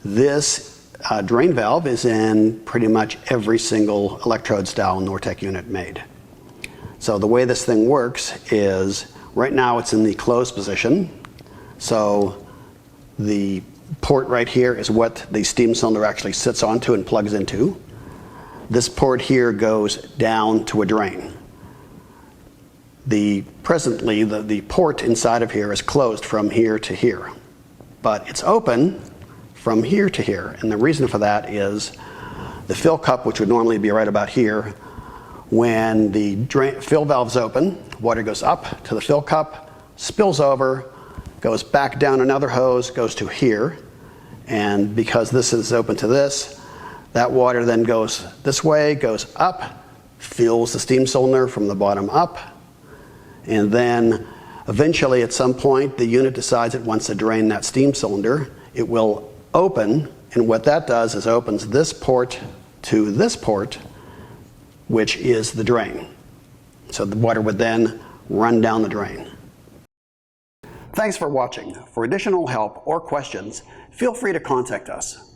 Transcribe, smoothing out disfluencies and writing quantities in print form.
This drain valve is in pretty much every single electrode style Nortec unit made. So the way this thing works is, right now it's in the closed position. So the port right here is what the steam cylinder actually sits onto and plugs into. This port here goes down to a drain. Presently, the port inside of here is closed from here to here, but it's open from here to here. And the reason for that is the fill cup, which would normally be right about here, when the fill valve's open, water goes up to the fill cup, spills over, goes back down another hose, goes to here. And because this is open to this, that water then goes this way, goes up, fills the steam cylinder from the bottom up, and then eventually at some point the unit decides it wants to drain that steam cylinder. It will open, and what that does is opens this port to this port, which is the drain. So the water would then run down the drain. Thanks for watching. For additional help or questions, feel free to contact us.